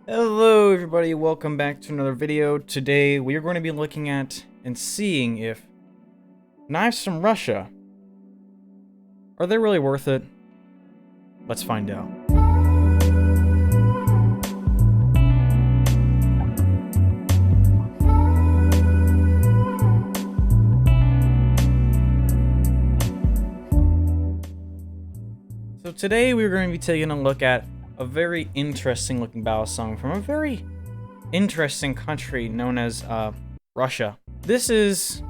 Hello everybody, welcome back to another video. Today we are going to be looking at and seeing if knives from Russia, are they really worth it? Let's find out. So today we're going to be taking a look at a very interesting looking battle song from a very interesting country known as Russia. This is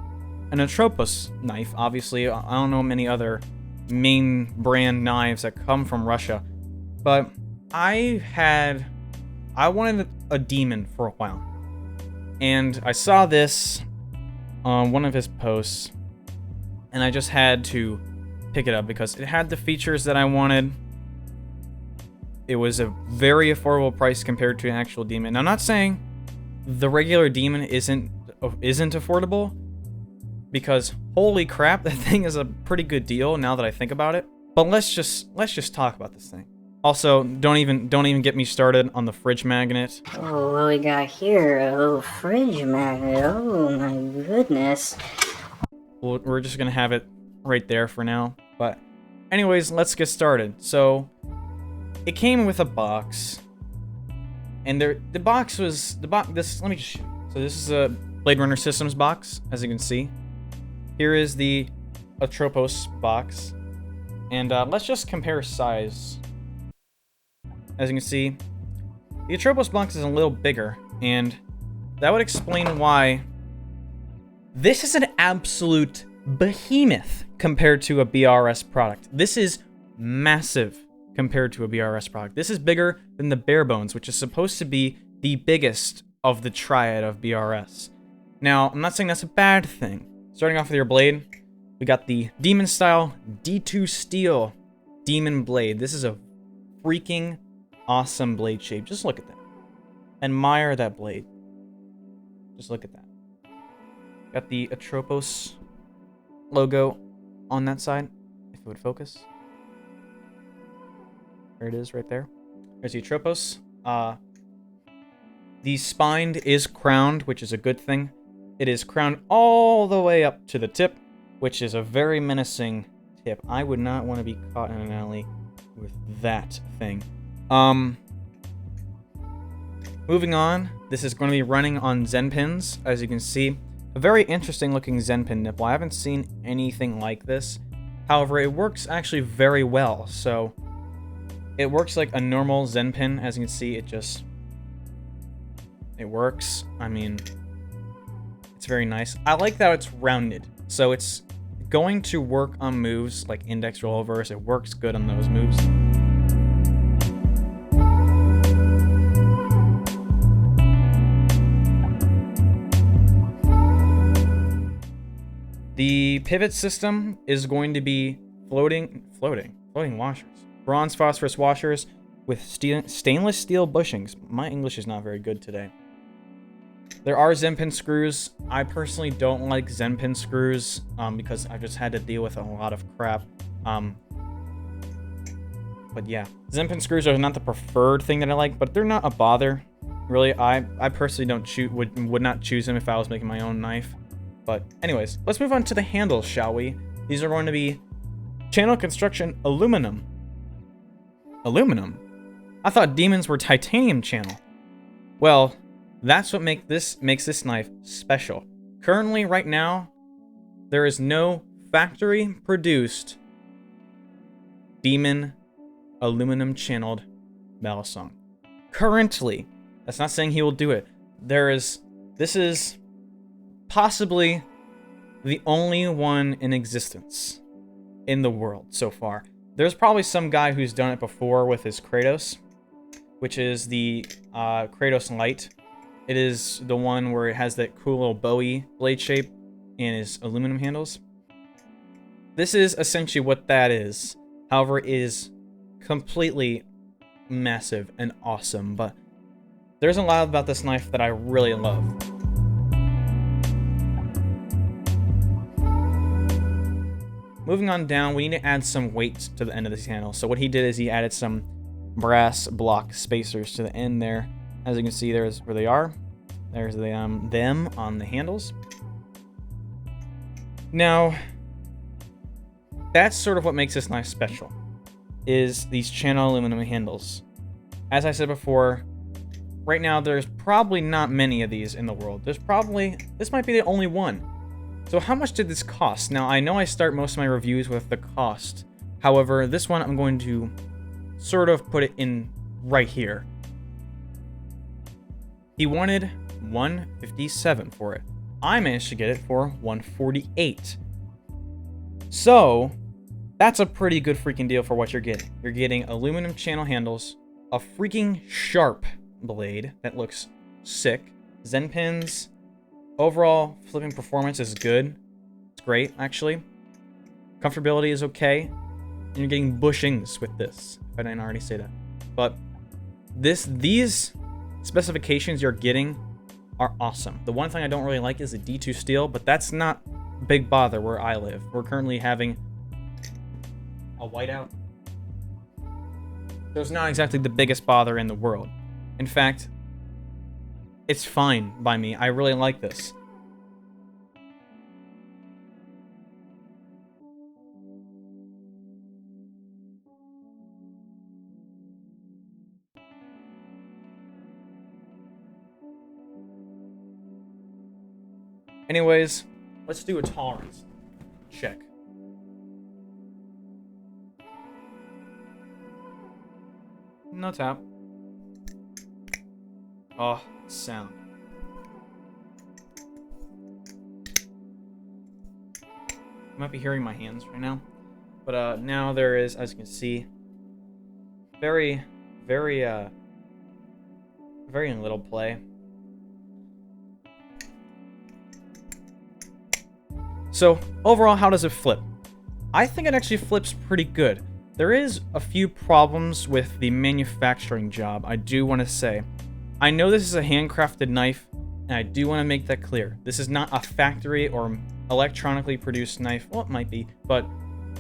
an ATROPOS knife. Obviously, I don't know many other main brand knives that come from Russia, but I wanted a demon for a while, and I saw this on one of his posts, and I just had to pick it up because it had the features that I wanted. It was a very affordable price compared to an actual demon. Now, I'm not saying the regular demon isn't affordable, because holy crap, that thing is a pretty good deal now that I think about it. But let's just talk about this thing. Also, don't even get me started on the fridge magnet. Oh, what we got here? A little fridge magnet. Oh my goodness. We're just gonna have it right there for now. But anyways, let's get started. So it came with a box, and the box was let me just show you. So this is a Blade Runner Systems box, as you can see. Here is the ATROPOS box, and let's just compare size. As you can see, the ATROPOS box is a little bigger, and that would explain why this is an absolute behemoth compared to a BRS product. This is massive compared to a BRS product. This is bigger than the Bare Bones, which is supposed to be the biggest of the triad of BRS. Now, I'm not saying that's a bad thing. Starting off with your blade, we got the Demon Style D2 Steel Demon Blade. This is a freaking awesome blade shape. Just look at that. Admire that blade. Just look at that. Got the ATROPOS logo on that side, if it would focus. There it is right there. There's the ATROPOS. The spine is crowned, which is a good thing. It is crowned all the way up to the tip, which is a very menacing tip. I would not want to be caught in an alley with that thing. Moving on, this is going to be running on Zen pins, as you can see. A very interesting looking Zen pin nipple. I haven't seen anything like this. However, it works actually very well. So it works like a normal Zen pin. As you can see, it works. I mean, it's very nice. I like that it's rounded. So it's going to work on moves like index rollovers. It works good on those moves. The pivot system is going to be floating washers. Bronze phosphorus washers with stainless steel bushings. My English is not very good today. There are Zen pin screws. I personally don't like Zen pin screws because I've just had to deal with a lot of crap. But yeah, Zen pin screws are not the preferred thing that I like, but they're not a bother. Really, I personally would not choose them if I was making my own knife. But anyways, let's move on to the handles, shall we? These are going to be channel construction aluminum. Aluminum? I thought demons were titanium channel. Well, that's what makes this knife special. Currently, right now, there is no factory-produced demon aluminum channeled balisong. Currently, that's not saying he will do it. This is possibly the only one in existence in the world so far. There's probably some guy who's done it before with his Kratos, which is the Kratos LITE. It is the one where it has that cool little Bowie blade shape and his aluminum handles. This is essentially what that is. However, it is completely massive and awesome, but there's a lot about this knife that I really love. Moving on down, we need to add some weight to the end of this handle. So what he did is he added some brass block spacers to the end there. As you can see, there's where they are. There's the, them on the handles. Now, that's sort of what makes this knife special, is these channel aluminum handles. As I said before, right now there's probably not many of these in the world. This might be the only one. So how much did this cost? Now, I know I start most of my reviews with the cost. However, this one I'm going to sort of put it in right here. He wanted $157 for it. I managed to get it for $148. So, that's a pretty good freaking deal for what you're getting. You're getting aluminum channel handles, a freaking sharp blade that looks sick, Zen pins. Overall, flipping performance is good. It's great, actually. Comfortability is okay. And you're getting bushings with this, if I didn't already say that. But these specifications you're getting are awesome. The one thing I don't really like is the D2 steel, but that's not a big bother where I live. We're currently having a whiteout. So it's not exactly the biggest bother in the world. In fact, it's fine by me. I really like this. Anyways, let's do a tolerance check. No tap. Oh, sound. You might be hearing my hands right now. But now there is, as you can see, very little play. So, overall, how does it flip? I think it actually flips pretty good. There is a few problems with the manufacturing job, I do want to say. I know this is a handcrafted knife, and I do want to make that clear. This is not a factory or electronically produced knife. Well, it might be, but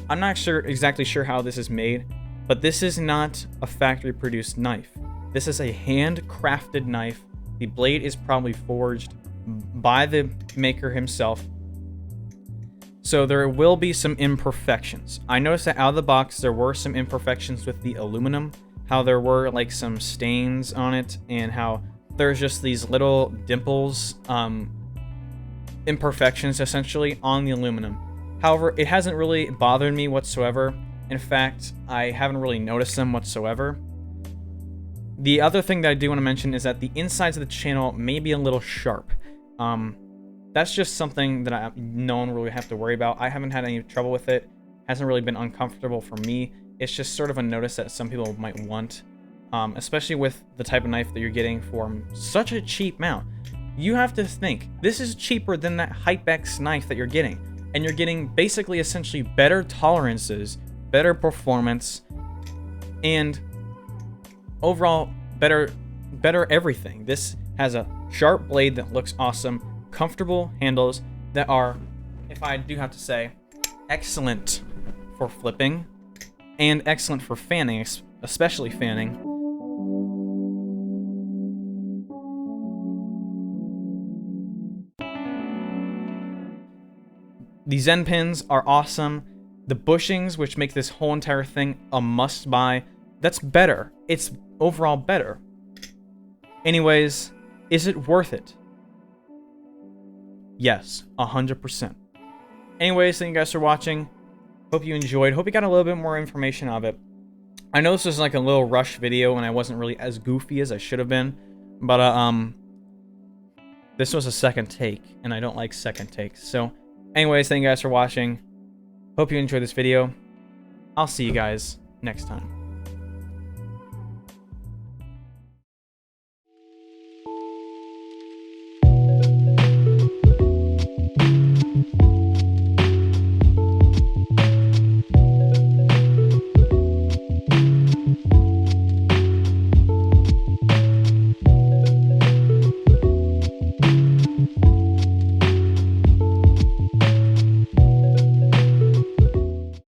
I'm not exactly sure how this is made. But this is not a factory-produced knife. This is a handcrafted knife. The blade is probably forged by the maker himself. So there will be some imperfections. I noticed that out of the box there were some imperfections with the aluminum, how there were like some stains on it, and how there's just these little dimples, imperfections essentially on the aluminum. However, it hasn't really bothered me whatsoever. In fact, I haven't really noticed them whatsoever. The other thing that I do want to mention is that the insides of the channel may be a little sharp. That's just something that no one really have to worry about. I haven't had any trouble with it. Hasn't really been uncomfortable for me. It's just sort of a notice that some people might want, especially with the type of knife that you're getting for such a cheap amount. You have to think, this is cheaper than that Hypex knife that you're getting. And you're getting basically essentially better tolerances, better performance, and overall better everything. This has a sharp blade that looks awesome, comfortable handles that are, if I do have to say, excellent for flipping and excellent for fanning, especially fanning. The Zen pins are awesome. The bushings, which make this whole entire thing a must-buy, that's better. It's overall better. Anyways, is it worth it? Yes, 100%. Anyways, thank you guys for watching. Hope you enjoyed. Hope you got a little bit more information of it. I know this was like a little rush video and I wasn't really as goofy as I should have been. But, this was a second take, and I don't like second takes. So, anyways, thank you guys for watching. Hope you enjoyed this video. I'll see you guys next time.